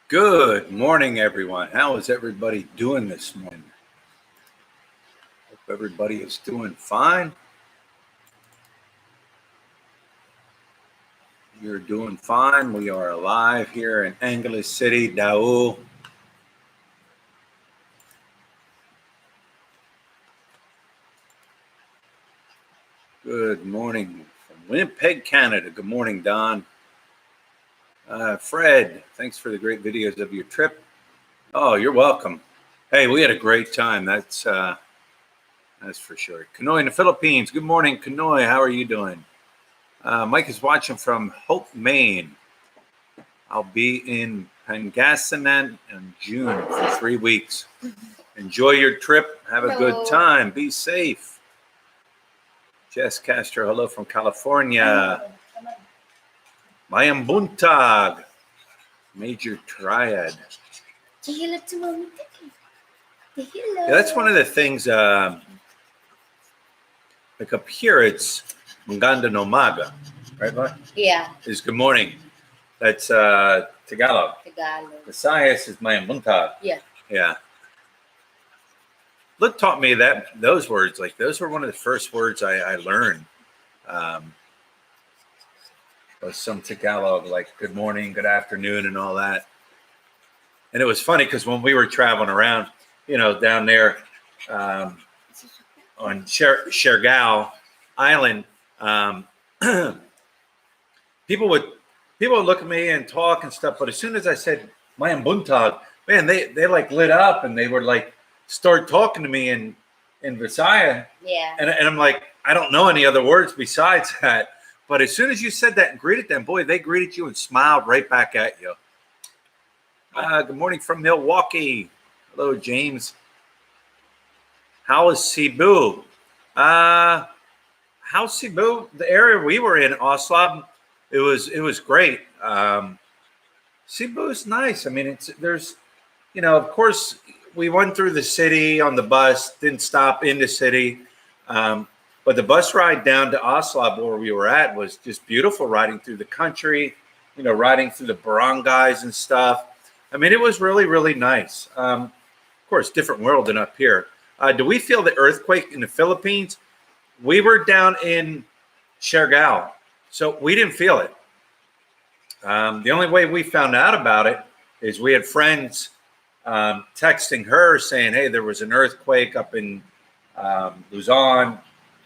Good morning, everyone. How is everybody doing this morning? Hope everybody is doing fine. You're doing fine. We are alive here in Angeles City, Daul. Good morning from Winnipeg, Canada. Good morning, Don. Fred, thanks for the great videos of your trip. Oh, you're welcome. Hey, we had a great time. That's for sure. Kanoy in the Philippines. Good morning, Kanoy. How are you doing? Mike is watching from Hope, Maine. I'll be in Pangasinan in June for 3 weeks. Enjoy your trip. Have a good time. Be safe. Jess Castro, hello from California. Mayang Buntag, Major Triad. Yeah, that's one of the things, like up here, it's Maganda no Maga, right, Mark? Yeah. It's good morning. That's Tagalog. Tagalog. Visayas is Mayang Buntag. Yeah. Yeah. Luke taught me those words. Like those were one of the first words I learned. Was some Tagalog, like good morning, good afternoon, and all that. And it was funny because when we were traveling around, down there on Siargao Island, people would look at me and talk and stuff. But as soon as I said Mayang Buntag, man, they like lit up and they would like start talking to me in Visaya. Yeah. And I'm like, I don't know any other words besides that. But as soon as you said that and greeted them, boy, they greeted you and smiled right back at you. Good morning from Milwaukee. Hello, James. How is Cebu? How's Cebu? The area we were in, Oslo, it was great. Cebu's nice. I mean, there's, of course, we went through the city on the bus, didn't stop in the city. But the bus ride down to Oslo, where we were at, was just beautiful, riding through the country, riding through the barangays and stuff. I mean, it was really, really nice. Of course, different world than up here. Do we feel the earthquake in the Philippines? We were down in Siargao, so we didn't feel it. The only way we found out about it is we had friends texting her saying, hey, there was an earthquake up in Luzon,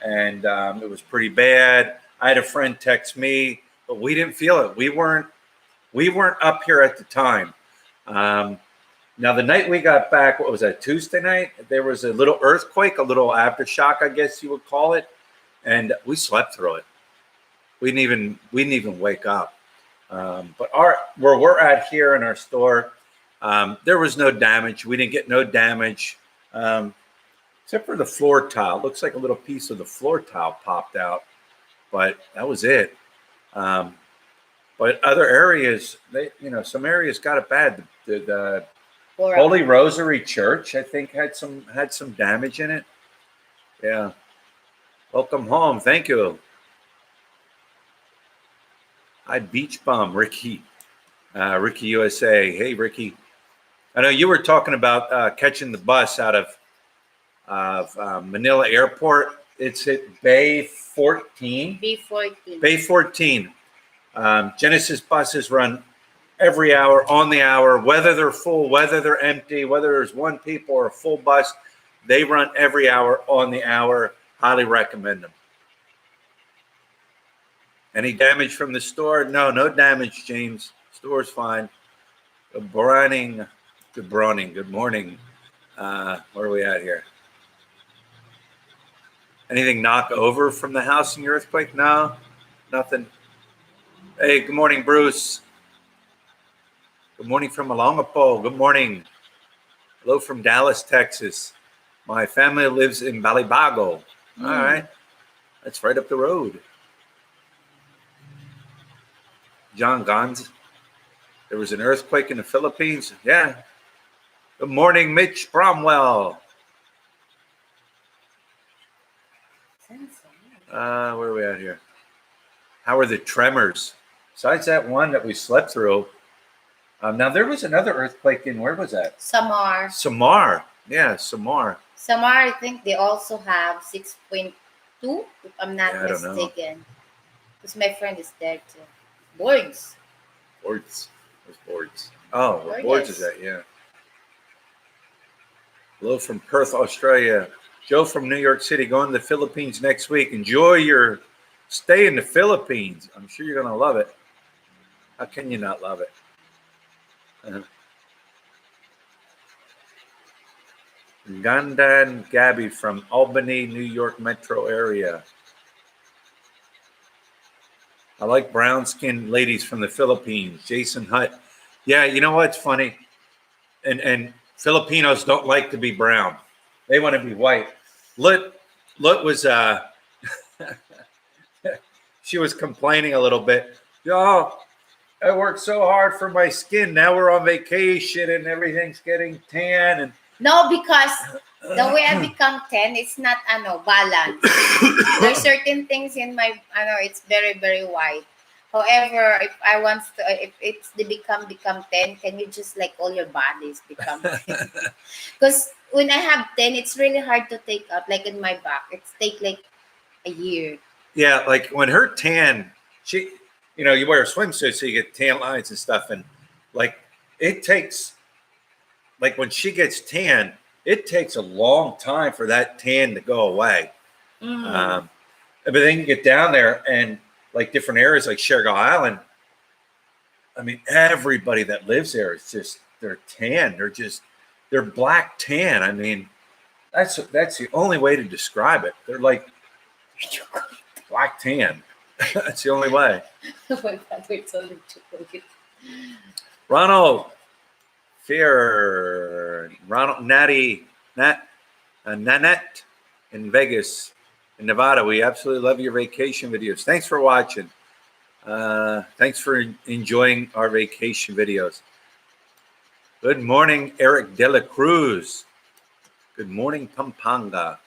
and it was pretty bad. I had a friend text me, but we didn't feel it. We weren't up here at the time. Now, the night we got back, what was that, Tuesday night? There was a little earthquake, a little aftershock, I guess you would call it, and we slept through it. We didn't even wake up. But where we're at here in our store, there was no damage. We didn't get no damage. Except for the floor tile. It looks like a little piece of the floor tile popped out, but that was it. But other areas, some areas got it bad. The Holy Rosary Church, I think, had some damage in it. Yeah. Welcome home. Thank you. Hi, Beach Bum, Ricky. Ricky USA. Hey, Ricky. I know you were talking about catching the bus out of Manila Airport. It's at Bay 14. Bay 14. Genesis buses run every hour, on the hour, whether they're full, whether they're empty, whether there's one people or a full bus. They run every hour, on the hour. Highly recommend them. Any damage from the store? No damage, James. Store's fine. Good morning. Good morning. Where are we at here? Anything knock over from the house in your earthquake? No, nothing. Hey, good morning, Bruce. Good morning from Olongapo. Good morning. Hello from Dallas, Texas. My family lives in Balibago. All right. That's right up the road. John Gons. There was an earthquake in the Philippines. Yeah. Good morning, Mitch Bromwell. Where are we at here? How are the tremors? Besides that one that we slept through, Now there was another earthquake in, where was that? Samar. Samar. Yeah, Samar. Samar, I think they also have 6.2, if I'm not Yeah, I don't know. mistaken. Because my friend is there too. Boards. Boards. Where's Boards? Oh, where Boards is that? Yeah. Hello from Perth, Australia. Joe from New York City, going to the Philippines next week. Enjoy your stay in the Philippines. I'm sure you're going to love it. How can you not love it? Ganda and Gabby from Albany, New York metro area. I like brown-skinned ladies from the Philippines. Jason Hutt. Yeah, you know what's funny? And Filipinos don't like to be brown. They want to be white. Lut was she was complaining a little bit. Oh, I worked so hard for my skin. Now we're on vacation and everything's getting tan. And no, because the way I become 10, it's not balanced. There's certain things in my it's very, very white. However, if I want to, if it's the become 10, can you just like all your bodies become 10? Because when I have 10, it's really hard to take up. Like in my back, it's take like a year. Yeah, like when her tan, she, you wear a swimsuit so you get tan lines and stuff, and like it takes, like when she gets tan, it takes a long time for that tan to go away. But then you get down there and like different areas like Siargao Island, I mean, everybody that lives there is just, they're tan. They're black tan. I mean, that's the only way to describe it. They're like black tan. That's the only way. Ronald Nanette in Vegas, in Nevada. We absolutely love your vacation videos. Thanks for watching. Thanks for enjoying our vacation videos. Good morning, Eric De La Cruz. Good morning, Pampanga.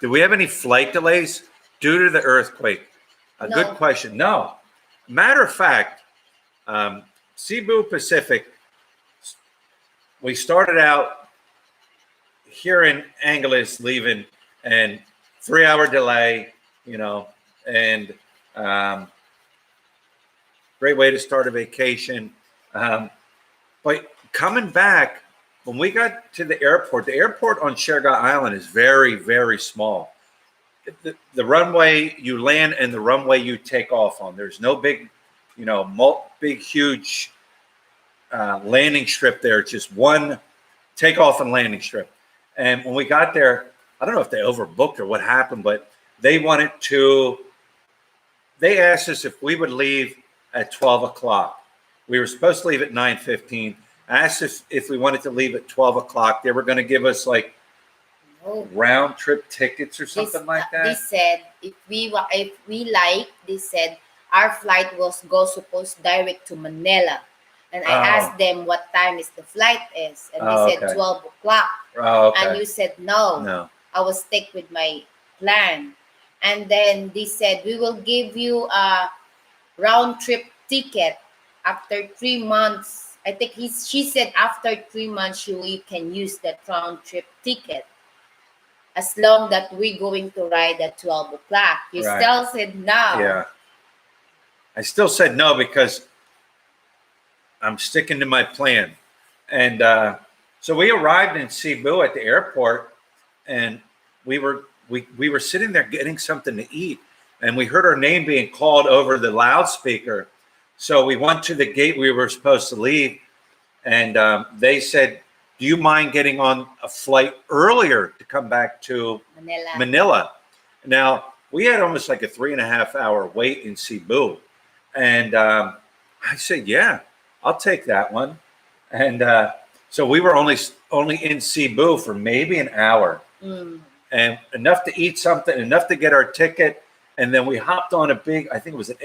Did we have any flight delays due to the earthquake? No. Good question. No. Matter of fact, Cebu Pacific, we started out here in Angeles leaving, and 3-hour delay, and great way to start a vacation. But coming back, when we got to the airport on Siargao Island is very, very small. The runway you land and the runway you take off on, there's no big, big, huge landing strip there. It's just one takeoff and landing strip. And when we got there, I don't know if they overbooked or what happened, but they asked us if we would leave at 12 o'clock. We were supposed to leave at 9:15. I asked if we wanted to leave at 12 o'clock. They were going to give us like round trip tickets or something like that. They said if we they said our flight was supposed direct to Manila. And I asked them what time is the flight is. And they said 12 o'clock. Oh, okay. And you said no. I will stick with my plan. And then they said, we will give you a round trip ticket after 3 months. I think she said after 3 months, you can use that round trip ticket. As long that we're going to ride at 12 o'clock. You still said no. Yeah. I still said no because I'm sticking to my plan. And so we arrived in Cebu at the airport, and we were sitting there getting something to eat, and we heard our name being called over the loudspeaker. So we went to the gate we were supposed to leave, and they said, do you mind getting on a flight earlier to come back to Manila? Now, we had almost like a 3.5 hour wait in Cebu. And I said, yeah, I'll take that one. And so we were only in Cebu for maybe an hour. And enough to eat something, enough to get our ticket. And then we hopped on a big, I think it was an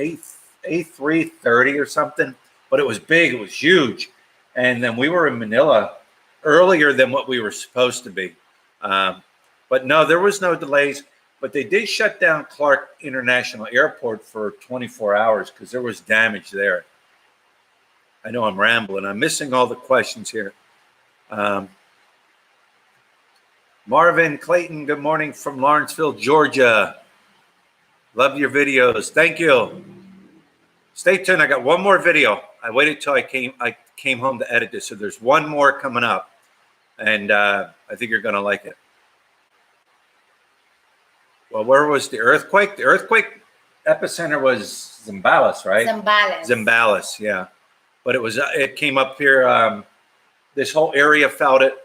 A330 or something, but it was big, it was huge. And then we were in Manila earlier than what we were supposed to be. But no, there was no delays, but they did shut down Clark International Airport for 24 hours because there was damage there. I know I'm rambling. I'm missing all the questions here. Marvin Clayton, good morning from Lawrenceville, Georgia. Love your videos. Thank you. Stay tuned. I got one more video. I waited till I came home to edit this. So there's one more coming up. And I think you're going to like it. Well, where was the earthquake? The earthquake epicenter was Zambales, right? Zambales, yeah. But it came up here. This whole area felt it.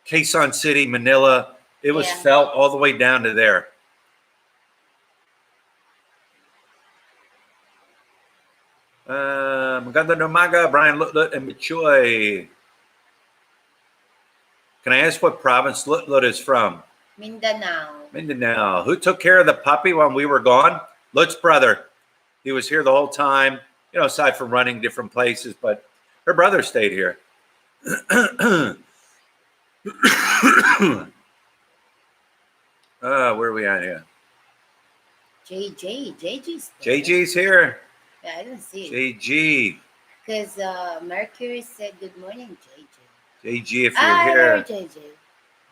Quezon City, Manila. It was felt all the way down to there. Magandang umaga, Brian Lutlut and Michoy. Can I ask what province Lutlut is from? Mindanao. Who took care of the puppy when we were gone? Lut's brother. He was here the whole time, aside from running different places, but her brother stayed here. Where are we at here? JG's here. Yeah, I don't see it. JG. Because Mercury said good morning, JG. JG, if you're here. JJ.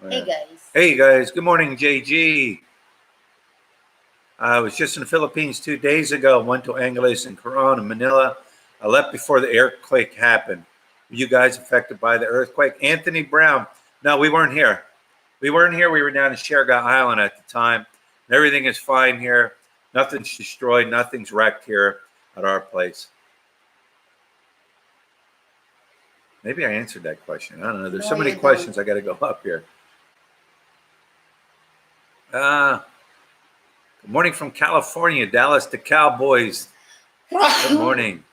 Yeah. Hey, guys. Hey, guys. Good morning, JG. I was just in the Philippines 2 days ago. Went to Angeles and Coron and Manila. I left before the earthquake happened. Were you guys affected by the earthquake? Anthony Brown. No, we weren't here. We weren't here. We were down in Siargao Island at the time. Everything is fine here. Nothing's destroyed. Nothing's wrecked here at our place. Maybe I answered that question. I don't know. There's so many questions. I got to go up here. Good morning from California, Dallas, the Cowboys. Good morning.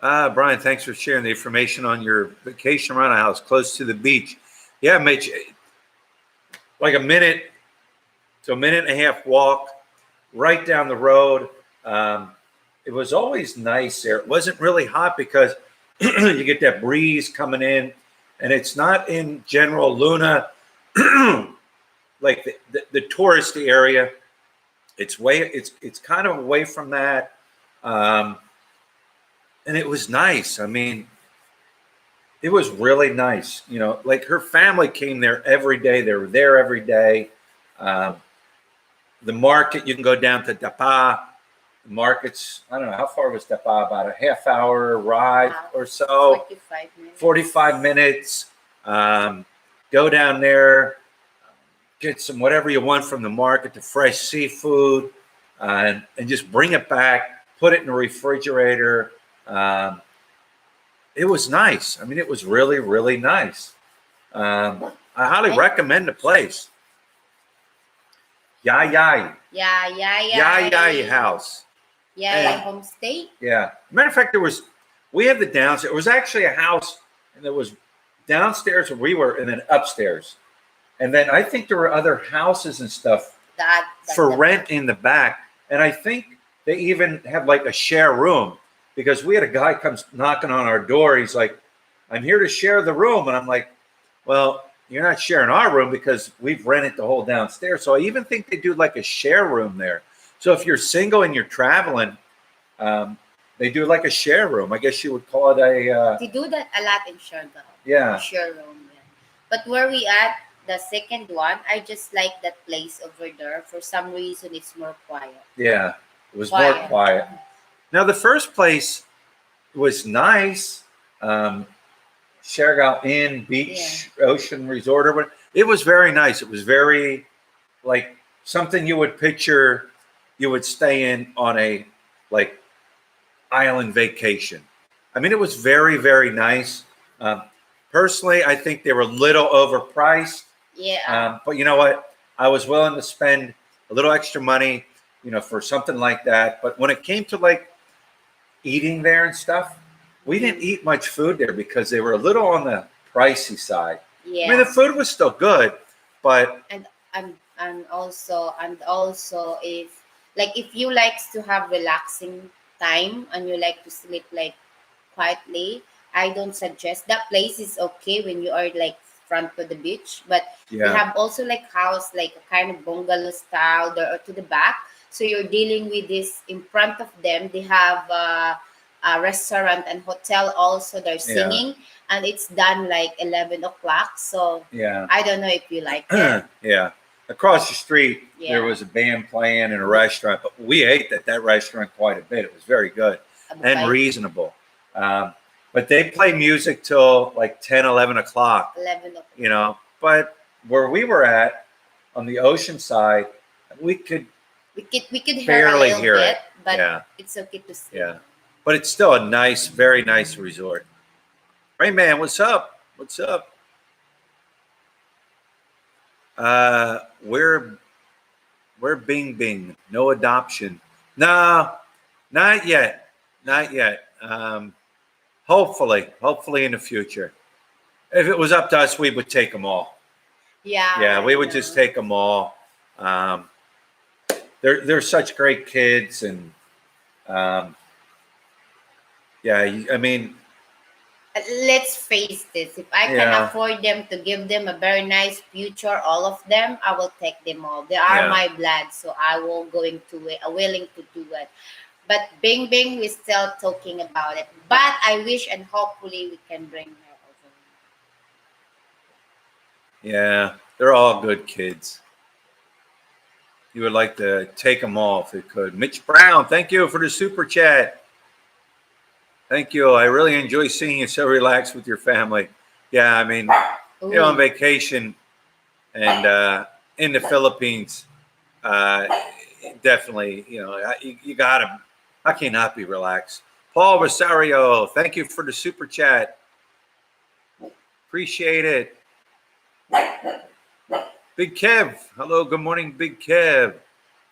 Brian, thanks for sharing the information on your vacation rental house close to the beach. Yeah, Mitch, like a minute to a minute and a half walk right down the road. It was always nice there. It wasn't really hot because you get that breeze coming in, and it's not in General Luna, like the touristy area. It's kind of away from that. And it was nice. I mean, it was really nice. Like her family came there every day. They were there every day. The market, you can go down to Dapa. The market's, I don't know, how far was Dapa? About a half-hour ride or so. 45 minutes. Go down there, get some whatever you want from the market, the fresh seafood, and just bring it back, put it in the refrigerator. It was nice. I mean, it was really, really nice. I highly recommend the place. Yay house. Yeah, homestay. Yeah. Matter of fact, we had the downstairs. It was actually a house, and there was downstairs where we were, and then upstairs. And then I think there were other houses and stuff for rent in the back. And I think they even have like a share room, because we had a guy comes knocking on our door. He's like, I'm here to share the room. And I'm like, well, you're not sharing our room because we've rented the whole downstairs. So I even think they do like a share room there. So if you're single and you're traveling, they do like a share room. I guess you would call it a... They do that a lot in Siargao. Yeah. Share room. Yeah. But where we at, the second one, I just like that place over there. For some reason, it's more quiet. Yeah, it was more quiet. Now, the first place was nice. Siargao Inn, Beach, Ocean Resort, or whatever. It was very nice. It was very like something you would picture you would stay in on a like island vacation. I mean, it was very, very nice. Personally, I think they were a little overpriced. Yeah. But you know what? I was willing to spend a little extra money, for something like that. But when it came to like eating there and stuff, we didn't eat much food there because they were a little on the pricey side. Yeah. I mean, the food was still good, but and also if you like to have relaxing time and you like to sleep like quietly, I don't suggest that place is okay when you are like front to the beach, but they Yeah. have also like house, like a kind of bungalow style there or to the back. So you're dealing with this in front of them. They have a restaurant and hotel also. They're Yeah. singing, and it's done like 11 o'clock. So Yeah. I don't know if you like it. Yeah. Across the street, there Yeah. was a band playing in a restaurant, but we ate at that restaurant quite a bit. It was very good and Abukay, reasonable. But they play music till like 10, 11 o'clock, 11 o'clock. you know. But where we were at on the ocean side, we could We could hear a barely little hear bit, it. but Yeah. it's okay to see. Yeah. But it's still a nice, very nice resort. Hey, man, what's up? What's up? We're Bing Bing. No adoption. No, not yet. Not yet. Hopefully in the future. If it was up to us, we would take them all. Yeah. Yeah, we I would know. just take them all. They're such great kids, and yeah, I mean, Let's face this. If I can Yeah. afford them to give them a very nice future, all of them, I will take them all. They are Yeah. my blood, so I will willing to do it. But Bing Bing, we're still talking about it. But I wish and hopefully we can bring her over. yeah, they're all good kids. You would like to take them all if you could. Mitch Brown, thank you for the super chat. Thank you. I really enjoy seeing you so relaxed with your family. Yeah, I mean, you're on Ooh. vacation and in the Philippines, uh, definitely, you gotta, I cannot be relaxed. Paul Rosario, thank you for the super chat. Appreciate it. Big Kev, hello, good morning, Big Kev.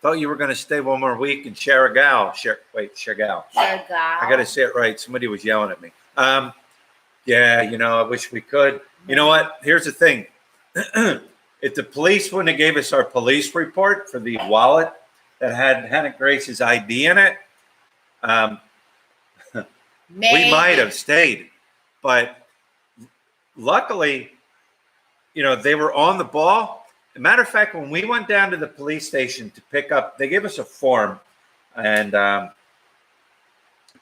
Thought you were going to stay one more week in Sharagao. Sharagao. I got to say it right. Somebody was yelling at me. Yeah, I wish we could. You know what? Here's the thing. If the police wouldn't have gave us our police report for the wallet that had Hannah Grace's ID in it, we might have stayed. But luckily, they were on the ball. As a matter of fact, when we went down to the police station to pick up, they gave us a form, and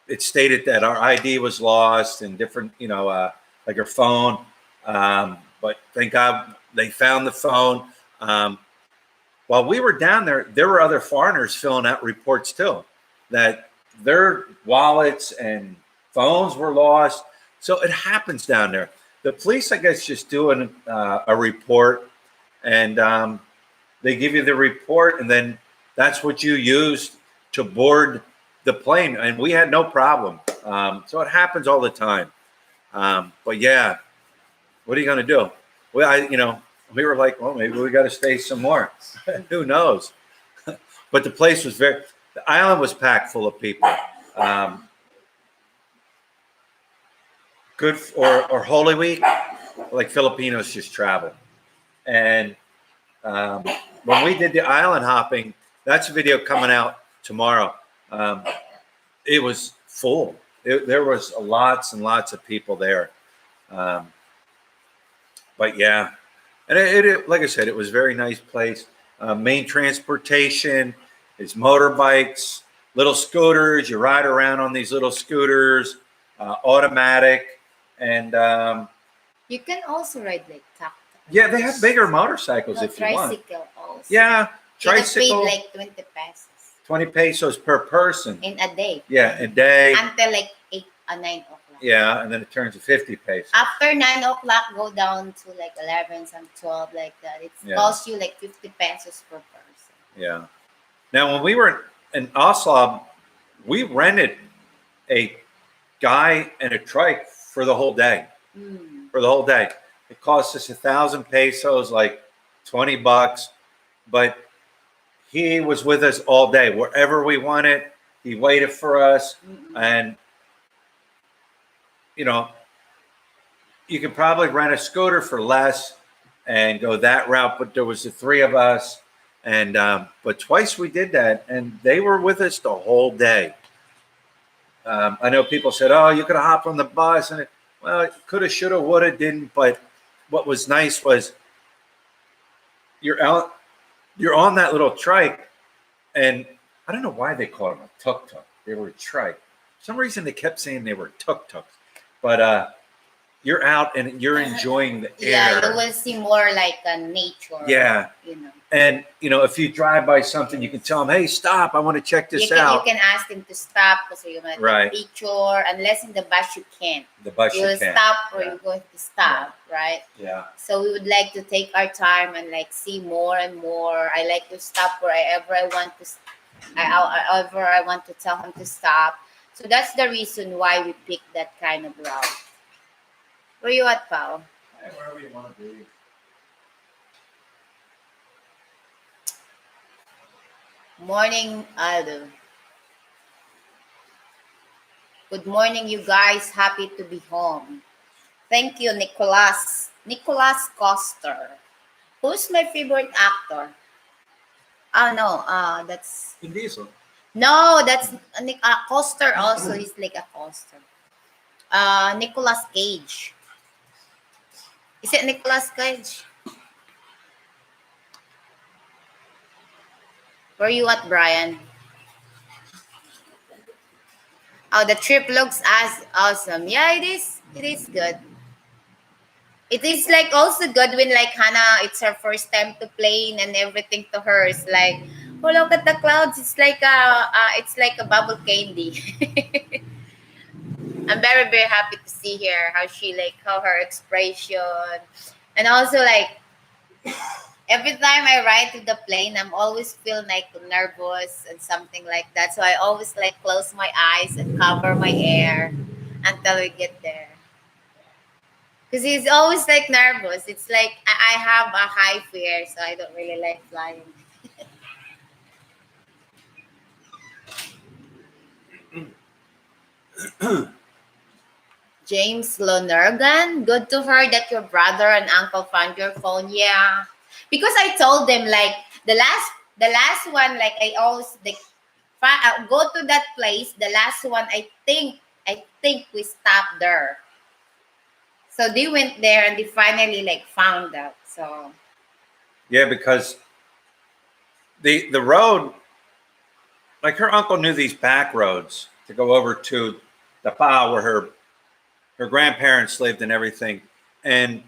it stated that our ID was lost and different, like our phone. But thank God they found the phone. While we were down there were other foreigners filling out reports too, that their wallets and phones were lost. So it happens down there. The police, I guess, just doing a report, and they give you the report, and then that's what you use to board the plane. And we had no problem. So it happens all the time. But yeah, what are you going to do? Well, we were like, well, maybe we got to stay some more. Who knows? But the place was the island was packed full of people. Good or Holy Week, like Filipinos just travel. And when we did the island hopping, that's a video coming out tomorrow. It was full. There was lots and lots of people there. But yeah, and it like I said, it was a very nice place. Main transportation is motorbikes, little scooters. You ride around on these little scooters, automatic, and you can also ride like cactus. Yeah, they have bigger motorcycles if you want. Tricycle also. Yeah, You get tricycle. paid like 20 pesos 20 pesos per person. in a day. Yeah, a day. Until like 8 or 9 o'clock. Yeah, and then it turns to 50 pesos. After 9 o'clock, go down to like 11, some 12, like that. It costs you like 50 pesos per person. Yeah. Now, when we were in Oslo, we rented a guy and a trike for the whole day. For the whole day. It cost us 1,000 pesos, like $20. But he was with us all day. Wherever we wanted, he waited for us. And, you could probably rent a scooter for less and go that route. But there was the three of us. And but twice we did that, and they were with us the whole day. I know people said, "Oh, you could have hopped on the bus," and well, coulda, shoulda, woulda, didn't. But what was nice was you're out, you're on that little trike, and I don't know why they called them a tuk tuk. They were a trike. For some reason they kept saying they were tuk tuks, but you're out and you're enjoying the Yeah, air. you will see more like a nature. Yeah. You know. And if you drive by something, you can tell them, "Hey, stop! I want to check this out." You can ask them to stop because you want to Right. take a picture. Unless in the bus you can't. The bus You will can stop or Yeah. you're going to stop, right? Yeah. So we would like to take our time and like see more and more. I like to stop wherever I want to. However, I want to tell him to stop. So that's the reason why we picked that kind of route. Where you at, Pao? Wherever you want to be. Morning, Aldo. Good morning, you guys. Happy to be home. Thank you, Nicholas. Nicholas Coster. Who's my favorite actor? Oh, no. That's... Vin Diesel. No, that's Coster also. He's like a Coster. Nicholas Cage. Is it Nicholas Cage? Where you at, Brian? Oh, the trip looks as awesome. Yeah, it is. It is good. It is like also good when like Hannah, it's her first time to plane and everything to her is like, oh look at the clouds. It's like a bubble candy. I'm very very happy to see her how her expression, and also like every time I ride to the plane, I'm always feel like nervous and something like that. So I always like close my eyes and cover my hair until we get there. Because he's always like nervous. It's like I have a high fear, so I don't really like flying. James Lonergan, good to hear that your brother and uncle found your phone. Yeah, because I told them like the last one, like I always like go to that place. The last one, I think we stopped there. So they went there and they finally like found out. So Yeah, because the road, like her uncle knew these back roads to go over to the pa where her grandparents lived and everything. And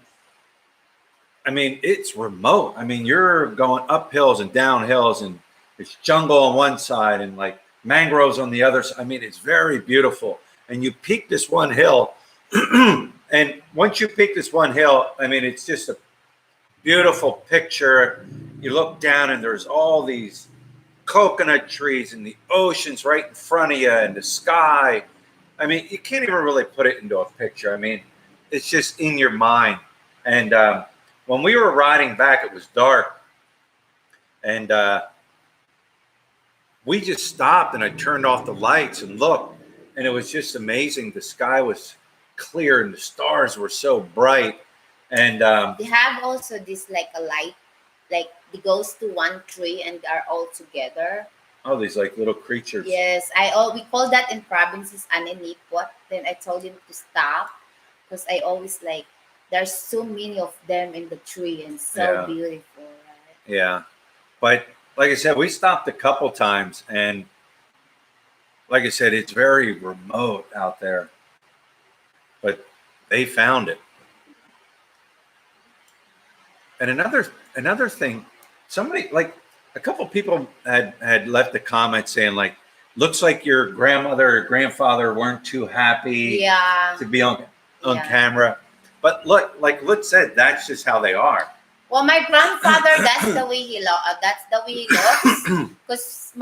I mean, it's remote. I mean, you're going up hills and down hills, and it's jungle on one side and like mangroves on the other side. I mean, it's very beautiful. And you peak this one hill, and once you peak this one hill, I mean, it's just a beautiful picture. You look down, and there's all these coconut trees, and the ocean's right in front of you, and the sky. I mean, you can't even really put it into a picture. I mean, it's just in your mind. And when we were riding back, it was dark, and we just stopped, and I turned off the lights and looked, and it was just amazing. The sky was clear, and the stars were so bright. And they have also this like a light, like it goes to one tree and are all together. oh, these like little creatures. Yes, we call that in provinces anenipot. Then I told him to stop because I always like there's so many of them in the tree and so Yeah. beautiful, right? Yeah. But like I said, we stopped a couple times, and like I said, it's very remote out there. But they found it. And another thing, somebody like a couple people had left a comment saying like, looks like your grandmother or grandfather weren't too happy Yeah. to be on Yeah. camera. But look, like Lutz said, that's just how they are. Well, my grandfather, that's the way he looks. Because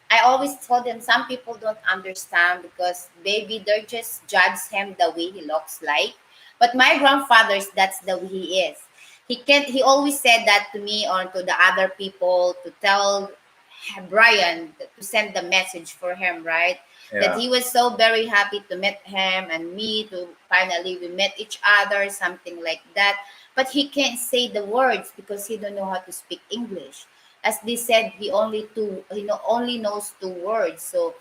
I always told him some people don't understand because maybe they just judge him the way he looks like. But my grandfather's that's the way he is. He always said that to me or to the other people to tell Brian to send the message for him, right? Yeah. That he was so very happy to meet him and me to finally we met each other, something like that. But he can't say the words because he don't know how to speak English. As they said, only knows 2 words. So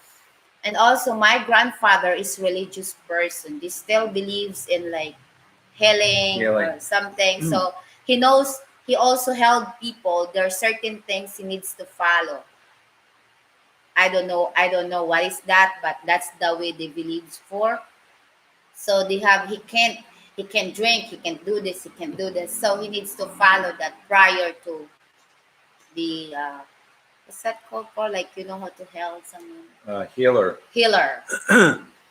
and also my grandfather is religious person. He still believes in like healing Healing. or something. So he knows, he also helped people. There are certain things he needs to follow. I don't know what is that, but that's the way they believe for. So they have, he can drink, he can do this, he can do this. So he needs to follow that prior to the what's that called for? Like, you know how to help someone. Healer. Healer.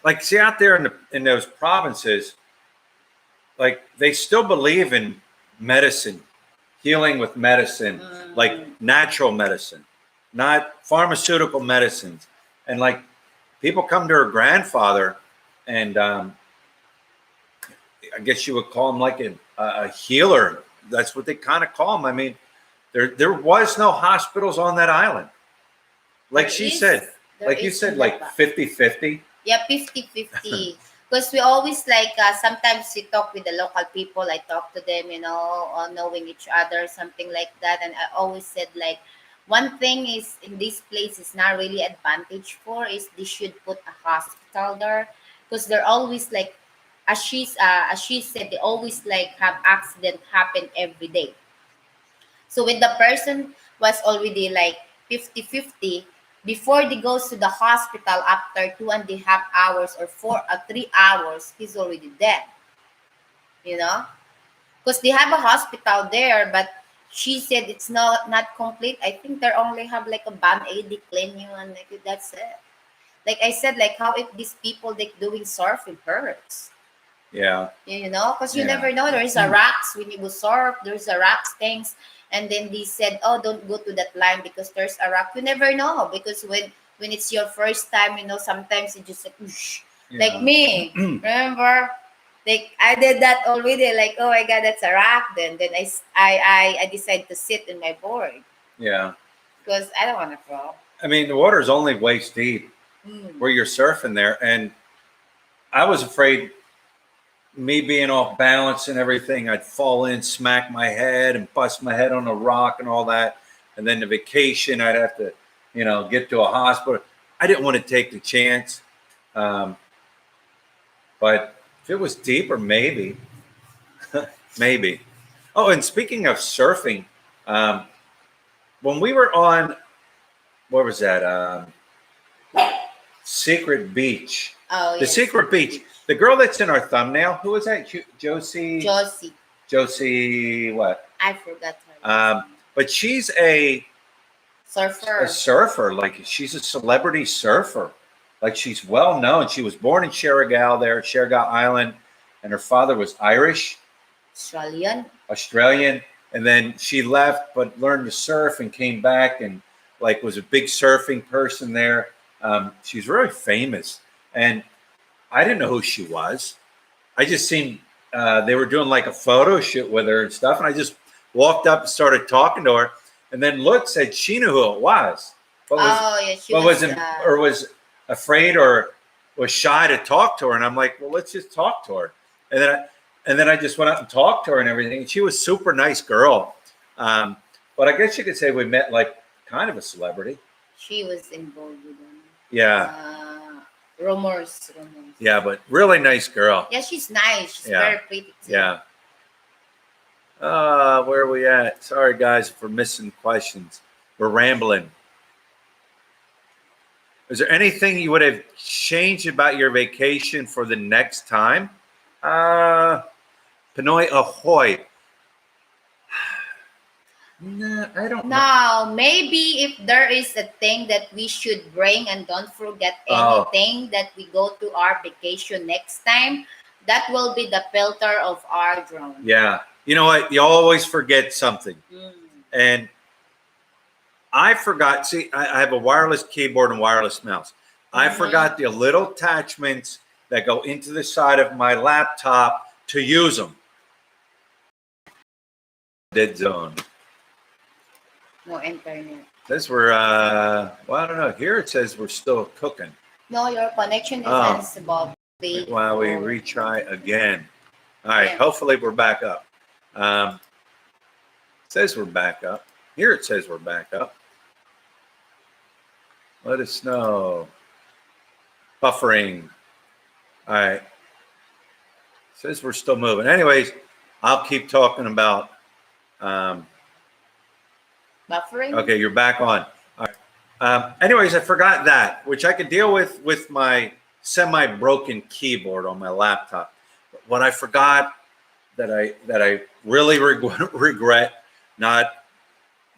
Like, see, out there in those provinces, like they still believe in medicine, healing with medicine, like natural medicine, not pharmaceutical medicines. And like people come to her grandfather, and I guess you would call him like a healer. That's what they kind of call him. I mean, there was no hospitals on that island. Like she said, like you said, like 50-50. Yeah, 50-50. Because we always like, sometimes we talk with the local people. I talk to them, knowing each other, something like that. And I always said, like, one thing is in this place is not really advantage for is they should put a hospital there, because they're always like, as she said, they always like have accident happen every day. So when the person was already like 50-50, before they goes to the hospital after 2.5 hours or 3 hours, he's already dead. You know, because they have a hospital there, but she said it's not complete. I think they only have like a band-aid, they clean you, and like that's it. Like I said, like how if these people like doing surfing hurts. Yeah. Because you Yeah. never know. There's a rocks when you go surf. There's a rocks things, and then they said, "Oh, don't go to that line because there's a rock." You never know, because when it's your first time, sometimes you just like, whoosh. Like me. Remember, like I did that already. Like, oh my God, that's a rock. Then I decided to sit in my board. Yeah. Because I don't want to fall. I mean, the water's only waist deep Mm. where you're surfing there, and I was afraid, me being off balance and everything, I'd fall in, smack my head, and bust my head on a rock and all that. And then the vacation, I'd have to, get to a hospital. I didn't want to take the chance. But if it was deeper, maybe, maybe. Oh, and speaking of surfing, when we were on, what was that? Secret Beach. Oh, The yes. Secret Beach. The girl that's in our thumbnail, who was that? Josie. Josie, what? I forgot her. But she's a surfer. surfer. Like she's a celebrity surfer. Like she's well known. She was born in Sherrigal Island, and her father was Irish. Australian. And then she left, but learned to surf and came back and like was a big surfing person there. She's very famous. And I didn't know who she was. I just seen they were doing like a photo shoot with her and stuff. And I just walked up and started talking to her. And then said she knew who it was. But was afraid or was shy to talk to her. And I'm like, well, let's just talk to her. And then I just went out and talked to her and everything. And she was a super nice girl. But I guess you could say we met like kind of a celebrity. She was involved with them. Yeah. Rumors. Yeah, but really nice girl. Yeah, she's nice. She's very pretty too. Yeah. Where are we at? Sorry, guys, for missing questions. We're rambling. Is there anything you would have changed about your vacation for the next time? Pinoy Ahoy. No, I don't know. No, maybe if there is a thing that we should bring, and don't forget anything that we go to our vacation next time, that will be the filter of our drone. Yeah. You know what? You always forget something. And I forgot. See, I have a wireless keyboard and wireless mouse. I forgot the little attachments that go into the side of my laptop to use them. Dead zone. No internet. Says we're, well, I don't know. Here it says we're still cooking. No, your connection is unstable. While we retry again. All right. Yeah. Hopefully we're back up. It says we're back up. Here it says we're back up. Let us know. Buffering. All right. Says we're still moving. Anyways, I'll keep talking about. Buffering. Okay, you're back on. All right. Anyways, I forgot that, which I could deal with my semi-broken keyboard on my laptop. But what I forgot that I really regret not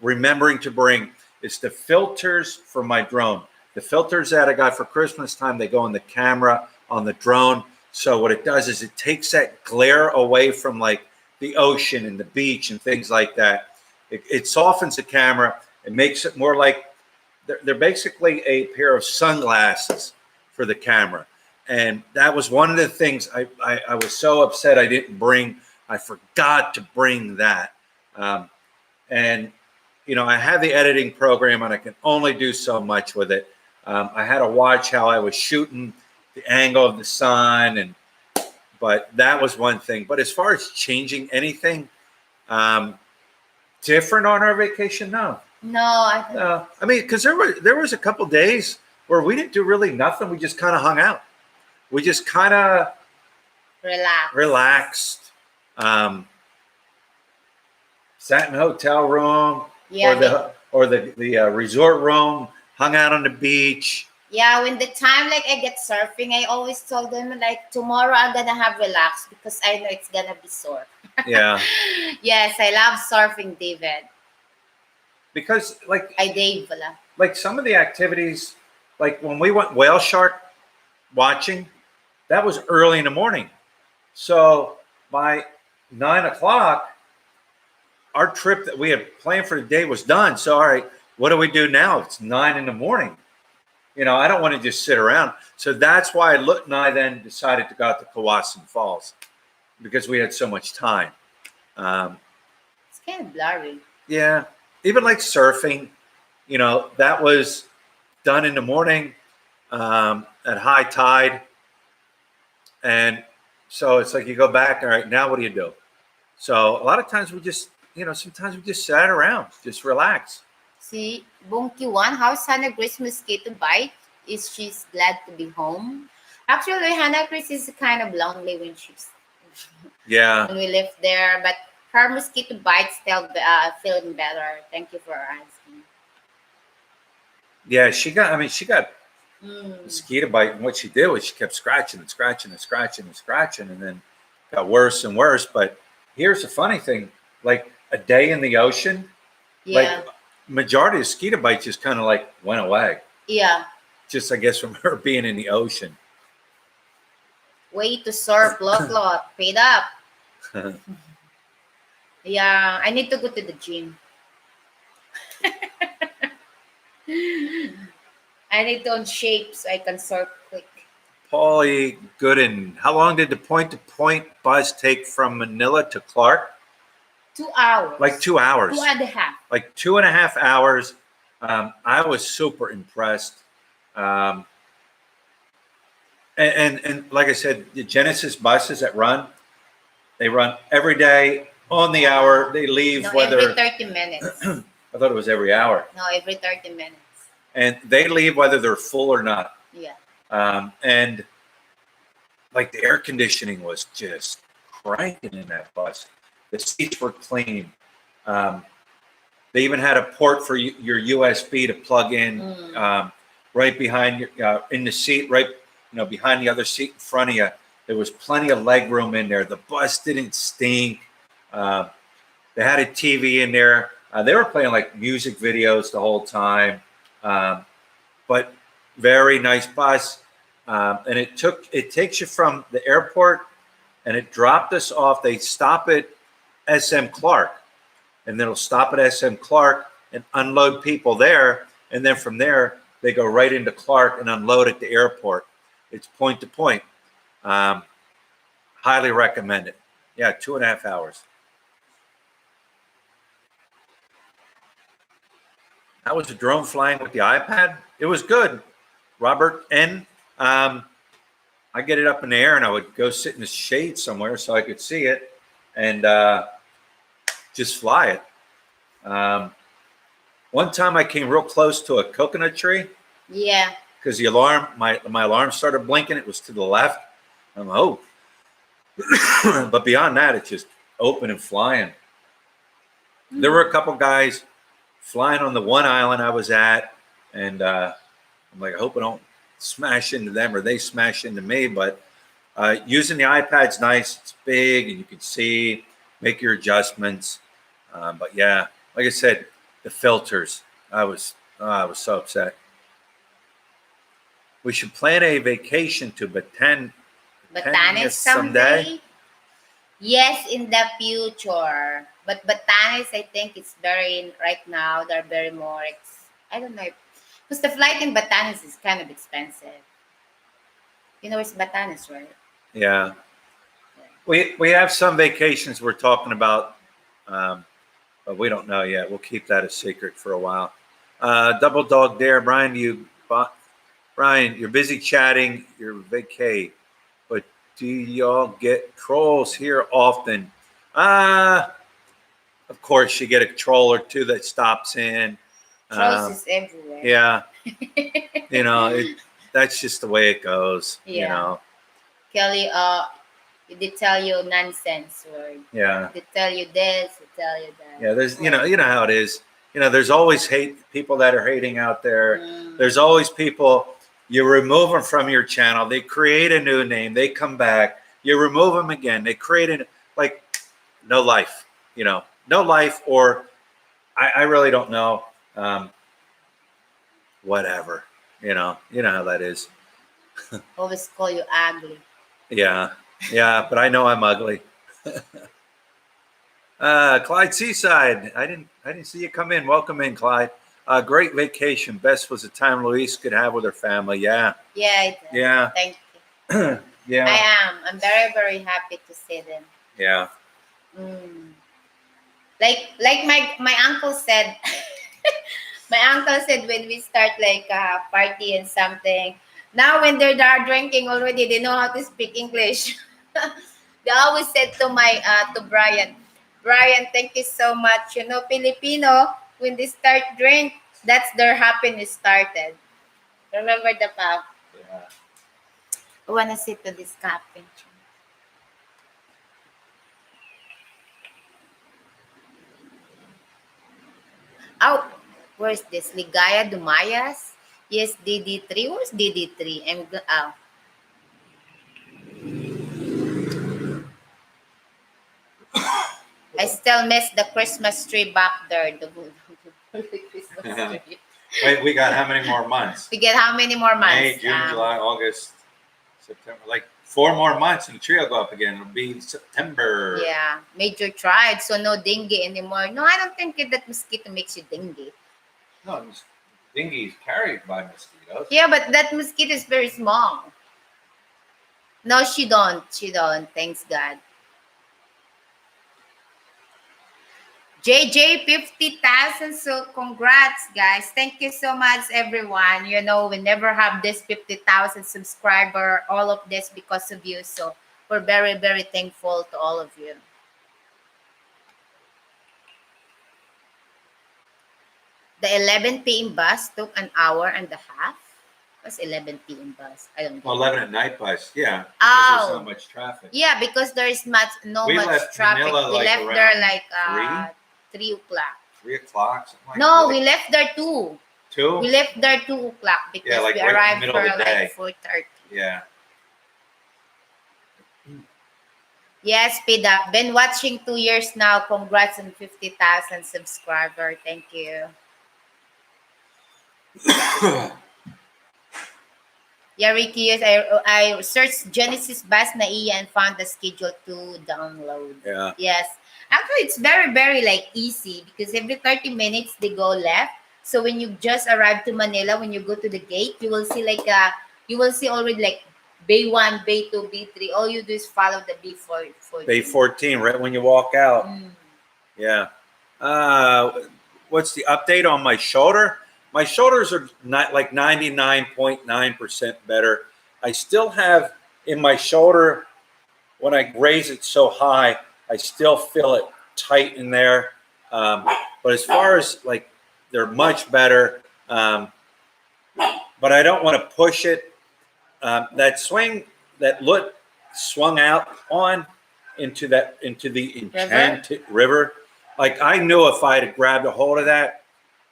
remembering to bring is the filters for my drone. The filters that I got for Christmas time, they go in the camera on the drone. So what it does is it takes that glare away from like the ocean and the beach and things like that. It softens the camera. It makes it more like they're basically a pair of sunglasses for the camera. And that was one of the things I was so upset I didn't bring. I forgot to bring that. And, you know, I have the editing program and I can only do so much with it. I had to watch how I was shooting the angle of the sun, but that was one thing. But as far as changing anything different on our vacation, no. No, I mean, because there was a couple days where we didn't do really nothing. We just kind of hung out. We just kind of relaxed. Sat in a hotel room or the resort room, hung out on the beach. Yeah, when the time like I get surfing, I always told them like tomorrow I'm gonna have relax because I know it's gonna be sore. Yeah. Yes, I love surfing, David. Because Dave. Like some of the activities, like when we went whale shark watching, that was early in the morning. So by 9 o'clock, our trip that we had planned for the day was done. So, all right, what do we do now? It's 9 in the morning. You know, I don't want to just sit around. So that's why Lut and I then decided to go out to Kawasan Falls because we had so much time. It's kind of blurry. Yeah. Even like surfing, you know, that was done in the morning at high tide. And so it's like you go back, all right, now what do you do? So a lot of times we just, you know, sometimes we just sat around, just relax. See, Bongki-wan, how's Hannah Grace mosquito bite? Is she's glad to be home? Actually, Hannah Grace is kind of lonely when when we lived there, but her mosquito bite still feeling better. Thank you for asking. Yeah, she got mosquito bite, and what she did was she kept scratching and scratching and scratching and scratching, and then got worse and worse. But here's the funny thing, like a day in the ocean, like majority of mosquito bites just kind of like went away. Yeah. Just I guess from her being in the ocean. Way to surf, lot, paid up. Yeah, I need to go to the gym. I need to shape so I can surf quick. Paulie Gooden, how long did the point-to-point bus take from Manila to Clark? 2 hours. Like 2 hours. 2.5. Like 2.5 hours. I was super impressed. And like I said, the Genesis buses that they run every day on the hour. They leave every 30 minutes. I thought it was every hour. No, every 30 minutes. And they leave whether they're full or not. Yeah. And like the air conditioning was just cranking in that bus. The seats were clean. They even had a port for your USB to plug in right behind your in the seat, right, behind the other seat in front of you. There was plenty of leg room in there. The bus didn't stink. They had a TV in there. They were playing like music videos the whole time. But very nice bus. And it takes you from the airport and it dropped us off. They stop at SM Clark and then it'll stop at SM Clark and unload people there. And then from there, they go right into Clark and unload at the airport. It's point to point. Highly recommend it. Yeah, 2.5 hours. That was a drone flying with the iPad. It was good, Robert. And I get it up in the air and I would go sit in the shade somewhere so I could see it and just fly it. One time I came real close to a coconut tree. Yeah. Because the alarm, my alarm started blinking. It was to the left. I'm like, oh, But beyond that, it's just open and flying. There were a couple guys flying on the one island I was at, and I'm like, I hope I don't smash into them or they smash into me. But using the iPad's nice. It's big and you can see, make your adjustments. But yeah, like I said, the filters. I was so upset. We should plan a vacation to Batanes someday? Yes, in the future. But Batanes, I think it's very, right now, they're very more, I don't know. Because the flight in Batanes is kind of expensive. You know, it's Batanes, right? Yeah. We have some vacations we're talking about, but we don't know yet. We'll keep that a secret for a while. Double Dog Dare, Brian, you're busy chatting. You're vacay, but do y'all get trolls here often? Of course, you get a troll or two that stops in. Trolls is everywhere. Yeah, that's just the way it goes. Yeah. Kelly, they tell you nonsense word. Yeah. They tell you this, they tell you that. Yeah, there's you know how it is. There's always people that are hating out there. There's always people, you remove them from your channel, they create a new name, they come back, you remove them again, they create no life, no life, or I really don't know. Whatever, you know how that is. Always call you ugly. Yeah, but I know I'm ugly. Clyde Seaside, I didn't see you come in. Welcome in, Clyde. Great vacation. Best was the time Louise could have with her family. Yeah. Yeah. Thank you. Yeah. I'm very, very happy to see them. Yeah. Like my uncle said. My uncle said when we start like a party and something, now when they're drinking already, they know how to speak English. They always said to to Brian, thank you so much. Filipino, when they start drink, that's their happiness started. Remember the pub? Yeah. I want to sit to this captain. Oh, where's this? Ligaya Dumayas? Yes, DD3. Where's DD3? I still miss the Christmas tree back there. The Christmas tree. Wait, we got how many more months? We get how many more months? May, June, July, August, September. Like 4 more months and the tree will go up again. It'll be September. Yeah, major tried. So no dengue anymore. No, I don't think that mosquito makes you dengue. No, dengue is carried by mosquitoes. Yeah, but that mosquito is very small. No, she don't. Thanks God. JJ 50,000. So congrats, guys. Thank you so much, everyone. We never have this 50,000 subscriber. All of this because of you. So we're very, very thankful to all of you. The 11 p.m. bus took an hour and a half. What's 11 p.m. bus? I don't know. 11 at night bus, yeah. Because there's not much traffic. Yeah, because there's much traffic. Manila, we left there like 3 o'clock. 3 o'clock? Something like no, that. We left there 2. 2? We left there 2 o'clock because we arrived for like 4:30. Yeah. Yes, Pida. Been watching 2 years now. Congrats on 50,000 subscriber. Thank you. Yeah, Ricky, yes, I searched Genesis Bus Naiya and found the schedule to download. Yeah. Yes. Actually, it's very, very easy because every 30 minutes they go left. So when you just arrive to Manila, when you go to the gate, you will see already like Bay 1, Bay 2, Bay 3. All you do is follow the Bay 14. Bay 14, right when you walk out. Yeah. What's the update on my shoulder? My shoulders are not like 99.9% better. I still have in my shoulder, when I raise it so high, I still feel it tight in there. But as far as they're much better. But I don't want to push it. That swing, that swung out on into the enchanted river. Like I knew if I had grabbed a hold of that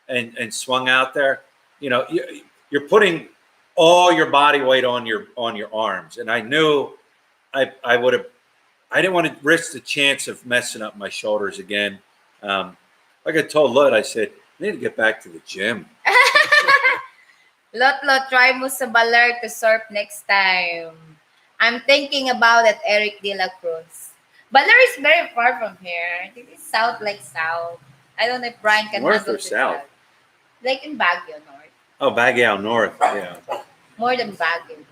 and swung out there, you're putting all your body weight on your arms, and I knew I would have. I didn't want to risk the chance of messing up my shoulders again. Like I told Lud, I said, I need to get back to the gym. Lot, try mo sa Baler to surf next time. I'm thinking about it, Eric De La Cruz. Baler is very far from here. I think it's south. I don't know if Brian can North handle or south? that. Like in Baguio, North. Oh, Baguio North, yeah. More than Baguio.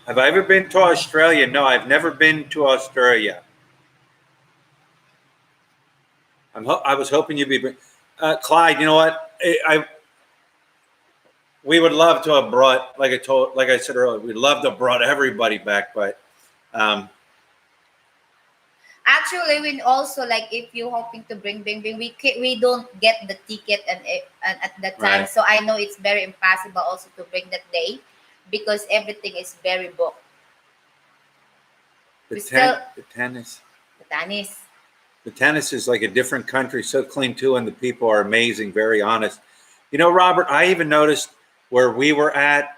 Have I ever been to Australia? No, I've never been to Australia. I was hoping you'd be, Clyde. You know what? We would love to have brought, like I said earlier, we'd love to have brought everybody back, but actually, we also like if you're hoping to bring, we don't get the ticket and at that time, right. so I know it's very impossible also to bring that day because everything is very booked. The tennis is like a different country, so clean too, and the people are amazing, very honest. Robert, I even noticed where we were at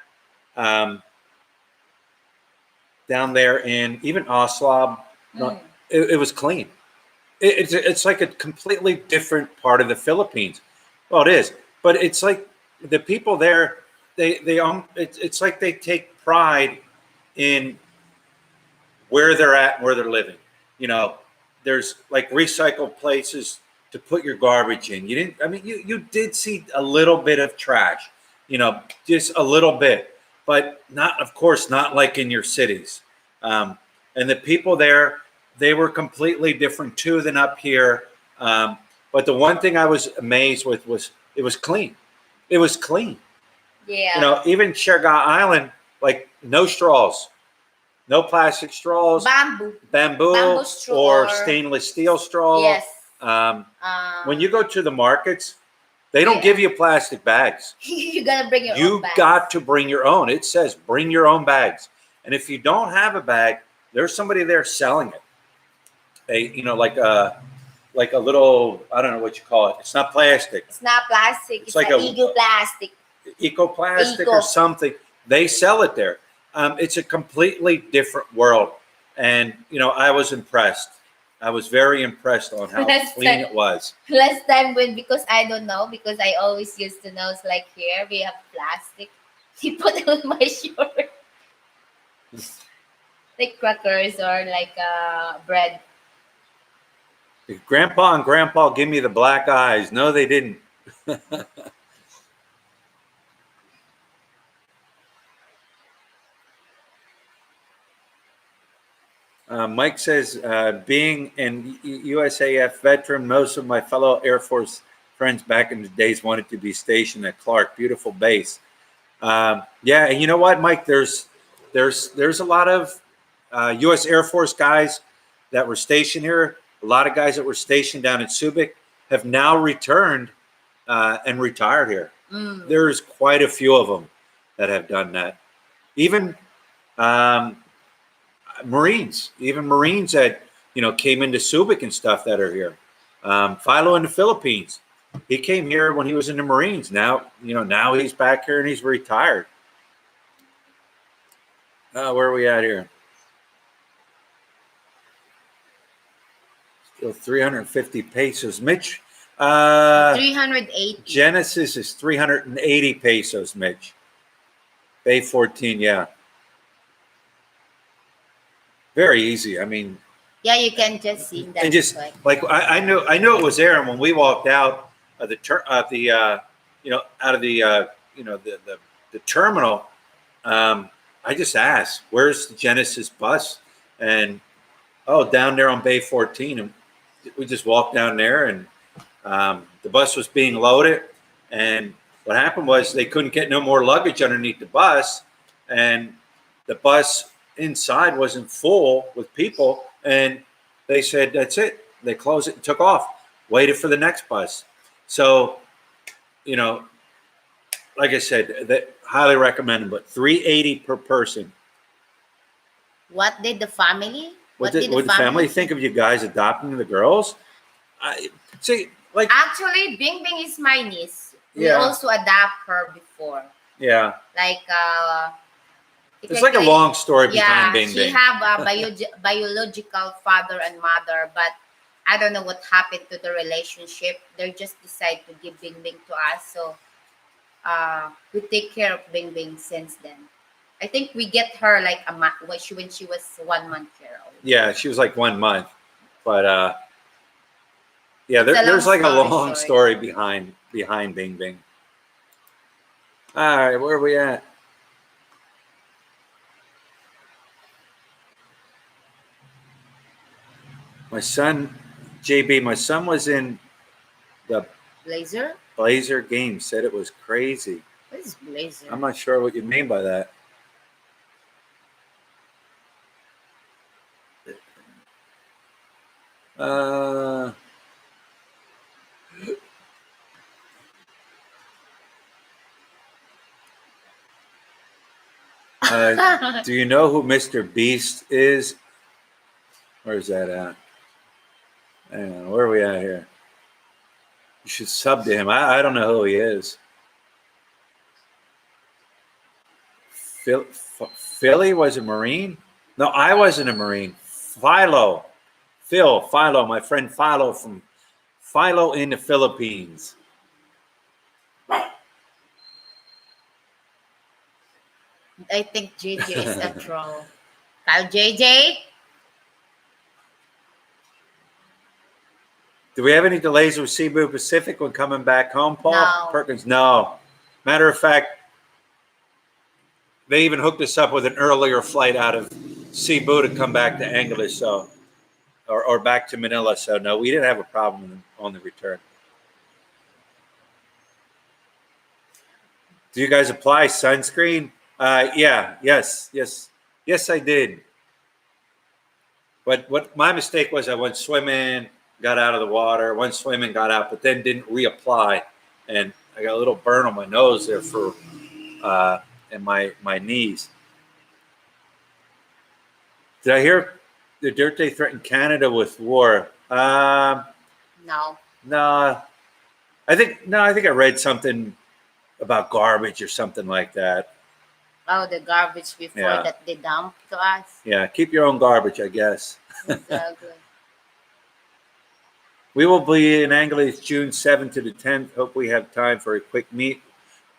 down there in even Oslo, it was clean. It's like a completely different part of the Philippines. Well, it is, but it's like the people there, it's like they take pride in where they're at and where they're living. There's like recycled places to put your garbage in. You did see a little bit of trash, just a little bit, but not, of course, not like in your cities. And the people there, they were completely different too than up here. But the one thing I was amazed with was it was clean. It was clean. Yeah. Even Siargao Island, like no straws. No plastic straws, bamboo straw or stainless steel straw. Yes. When you go to the markets, they don't give you plastic bags. You gotta bring your own You bags. got to bring your own. It says bring your own bags. And if you don't have a bag, there's somebody there selling it. Like a little, I don't know what you call it. It's not plastic. It's not plastic. It's like eco-plastic. Eco-plastic or something. They sell it there. It's a completely different world. And, I was impressed. I was very impressed on how clean it was. Last time because I don't know, because I always used to know, it's like here, we have plastic. You put it on my shirt. Like crackers or like bread. Grandpa and Grandpa give me the black eyes. No, they didn't. Mike says, being an USAF veteran, most of my fellow Air Force friends back in the days wanted to be stationed at Clark. Beautiful base. Yeah, and you know what, Mike? There's a lot of U.S. Air Force guys that were stationed here. A lot of guys that were stationed down in Subic have now returned and retired here. There's quite a few of them that have done that. Even Marines that came into Subic and stuff that are here. Philo in the Philippines, he came here when he was in the Marines. Now he's back here and he's retired. Where are we at here? Still 350 pesos, Mitch. 380. Genesis is 380 pesos, Mitch. Bay 14, yeah. Very easy. I mean, yeah, you can just see that. And just like I knew it was there, and when we walked out of the terminal, I just asked, "Where's the Genesis bus?" And down there on Bay 14, and we just walked down there, and the bus was being loaded, and what happened was they couldn't get no more luggage underneath the bus, and the bus inside wasn't full with people, and they said that's it. They closed it and took off, waited for the next bus. So like I said, that highly recommended, but 380 per person What did the family? What What did did the what the family family think think? of you guys adopting the girls? I see, like, Actually, Bing Bing is my niece. We yeah, also adopt her before. yeah. Like It's like a technically, long story behind yeah, Bing she Bing. have a biological father and mother, but I don't know what happened to the relationship. They just decide to give Bing Bing to us, so we take care of Bing Bing since then. I think we get her like a month when she was 1 month year old. Yeah, she was like 1 month, but yeah, It's a long there's like a story. long Story. story behind Bing Bing. All right, where are we at? My son, JB, my son was in the Blazer? Blazer game. Said it was crazy. What is blazer? I'm not sure what you mean by that. Uh, do you know who Mr. Beast is? Where's that at? I don't know. Where are we at here? You should sub to him. I don't know who he is. Philly was a Marine? No, I wasn't a Marine. Philo, my friend Philo from Philo in the Philippines. I think JJ is a troll. Kyle JJ? Do we have any delays with Cebu Pacific when coming back home, Paul No. Perkins? No. Matter of fact, they even hooked us up with an earlier flight out of Cebu to come back to English, so or back to Manila. So no, we didn't have a problem on the return. Do you guys apply sunscreen? Yes, I did. But what my mistake was, I went swimming, got out of the water, went swimming, got out, but then didn't reapply, and I got a little burn on my nose there for and my knees. Did I hear the Duterte threatened Canada with war? No. No, I think I read something about garbage or something like that. Oh, the garbage before Yeah, that they dump to us. yeah. Keep your own garbage, I guess. Exactly. We will be in Angeles June 7th to the 10th. Hope we have time for a quick meet.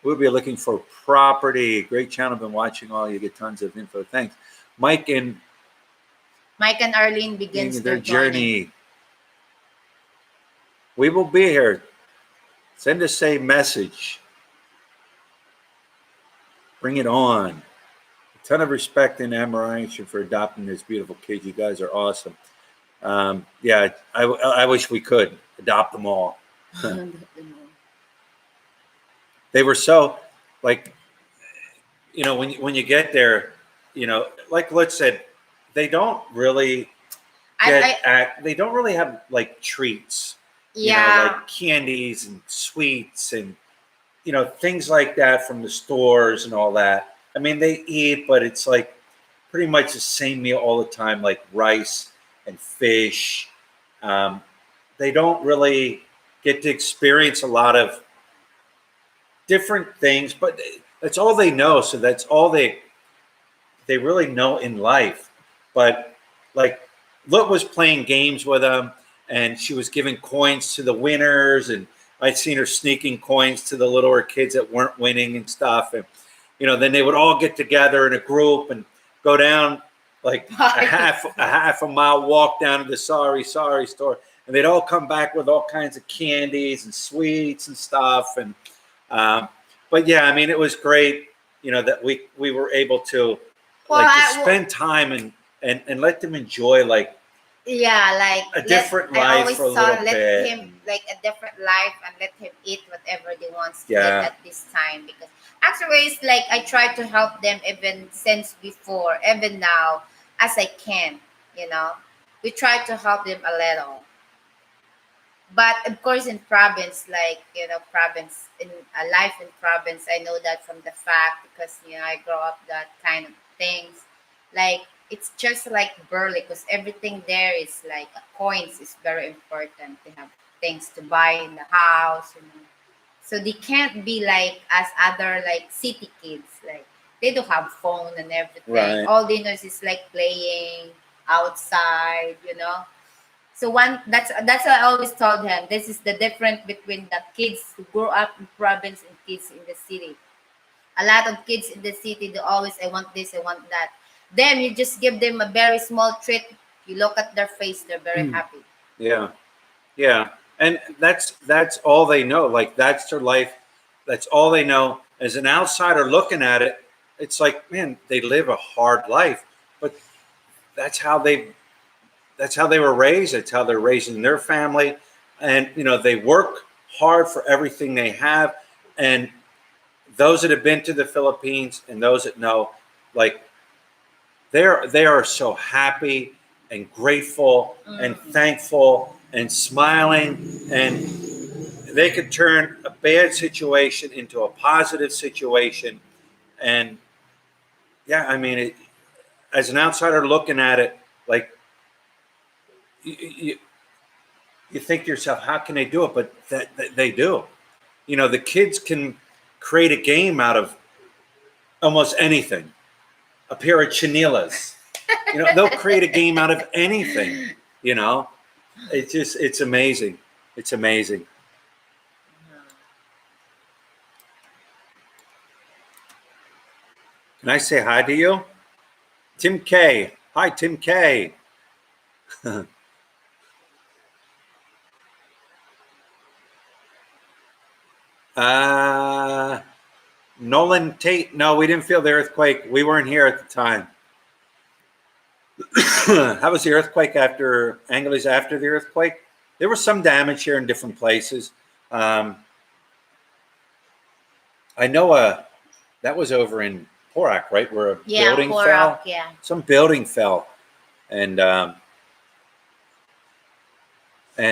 We'll be looking for property. Great channel. Been watching all. You get tons of info. Thanks. Mike and Mike and Arlene begins their their journey. journey. We will be here. Send us a message. Bring it on. A ton of respect and admiration for adopting this beautiful kid. You guys are awesome. Yeah, I wish we could adopt them all. They were so like, when you get there, like Lutz said, they don't really they don't really have like treats, Yeah. like candies and sweets and things like that from the stores and all that. I mean, they eat, but it's like pretty much the same meal all the time, like rice and fish. Um, they don't really get to experience a lot of different things, but that's all they know. So that's all they really know in life. But like, Lut was playing games with them, and she was giving coins to the winners, and I'd seen her sneaking coins to the littler kids that weren't winning and stuff. And then they would all get together in a group and go down like a half a mile walk down to the sorry store, and they'd all come back with all kinds of candies and sweets and stuff. And but yeah, I mean, it was great, that we were able to spend time and let them enjoy like a different I life always for a saw little let bit. him like a different life and let him eat whatever they wants to eat Yeah. at this time, because actually it's like I try to help them even since before, even now as I can, we try to help them a little. But of course in province, like province in a life in province, I know that from the fact, because I grow up that kind of things, like it's just like Burley, because everything there is like coins is very important. They have things to buy in the house, you know. So they can't be like as other like city kids. Like they don't have phone and everything. Right. All they know is like playing outside, you know. So one that's what I always told him. This is the difference between the kids who grow up in province and kids in the city. A lot of kids in the city, they always, I want this, I want that. Then you just give them a very small treat. You look at their face, they're very happy. Yeah. Yeah. And that's all they know. Like that's their life. That's all they know. As an outsider looking at it, it's like, man, they live a hard life. But that's how they were raised. That's how they're raising their family. And you know, they work hard for everything they have. And those that have been to the Philippines and those that know, like they are so happy and grateful and thankful and smiling, and they could turn a bad situation into a positive situation. And yeah, I mean, as an outsider looking at it, like you, you think to yourself, how can they do it? But that they do. You know, the kids can create a game out of almost anything. A pair of chinelas. You know, they'll create a game out of anything. You know, it's amazing. It's amazing. Can I say hi to you? Tim K. Hi, Tim K. Nolan Tate. No, we didn't feel the earthquake. We weren't here at the time. How was the earthquake after Angeles after the earthquake? There was some damage here in different places. I know that was over in Porac, right? Where a building fell. Yeah. Some building fell, and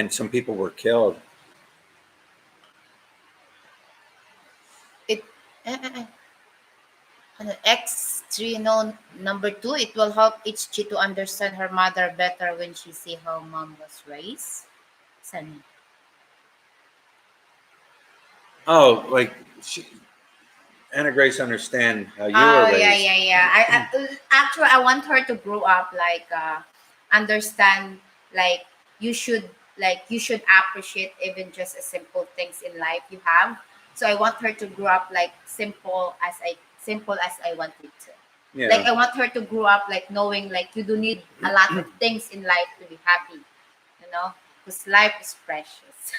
some people were killed. It on the X3 no number 2, it will help each G to understand her mother better when she see how mom was raised. Sunny. Oh, like Anna Grace understand how you Oh were raised. yeah. Actually, I want her to grow up like understand like you should you should appreciate even just a simple things in life you have. So I want her to grow up like simple as I want it to. Yeah. Like I want her to grow up like knowing like you do need a lot of things in life to be happy, you know, because life is precious.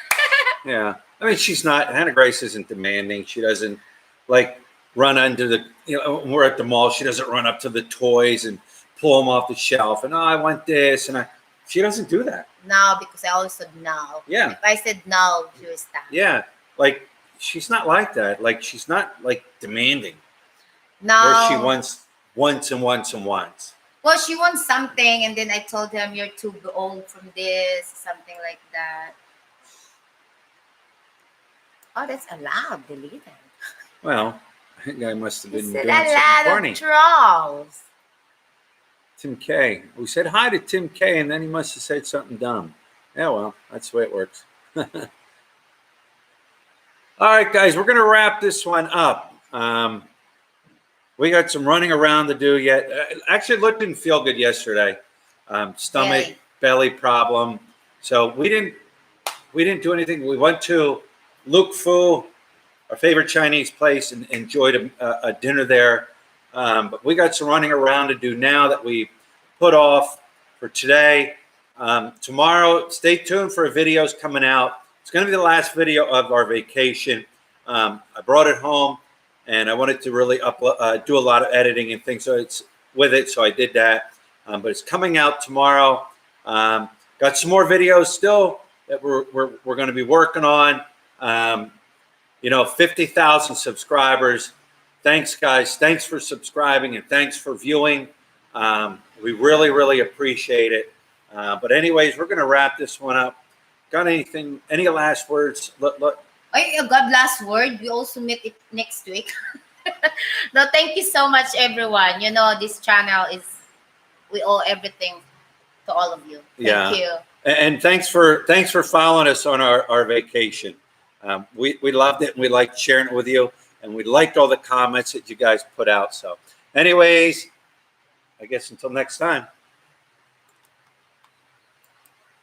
Yeah. I mean, she's not, Hannah Grace isn't demanding. She doesn't like run under the, you know, when we're at the mall, she doesn't run up to the toys and pull them off the shelf and, oh, I want this. And she doesn't do that. No, because I always said no. Yeah. If I said no, she would stop. Yeah. Like, she's not like that. Like, she's not like demanding. No. Where she wants and wants. Well, she wants something, and then I told him, you're too old from this, something like that. Oh, that's allowed. Deleted. Well, that guy must have been doing a something lot funny. of trolls. Tim K. We said hi to Tim K, and then he must have said something dumb. Yeah, well, that's the way it works. All right, guys, we're going to wrap this one up. We got some running around to do yet. Actually, it didn't feel good yesterday. Stomach, belly problem. So we didn't do anything. We went to Luke Fu, our favorite Chinese place, and enjoyed a dinner there. But we got some running around to do now that we put off for today. Tomorrow, stay tuned for videos coming out. It's going to be the last video of our vacation. I brought it home, and I wanted to really do a lot of editing and things. So it's with it, so I did that. But it's coming out tomorrow. Got some more videos still that we're going to be working on. 50,000 subscribers. Thanks, guys. Thanks for subscribing and thanks for viewing. We really, really appreciate it. But anyways, we're going to wrap this one up. Got anything? Any last words? Look. God last word. We also meet it next week. No, thank you so much, everyone. You know, this channel is we owe everything to all of you. Yeah. Thank you. And thanks for following us on our vacation. We loved it, and we liked sharing it with you, and we liked all the comments that you guys put out. So anyways, I guess until next time.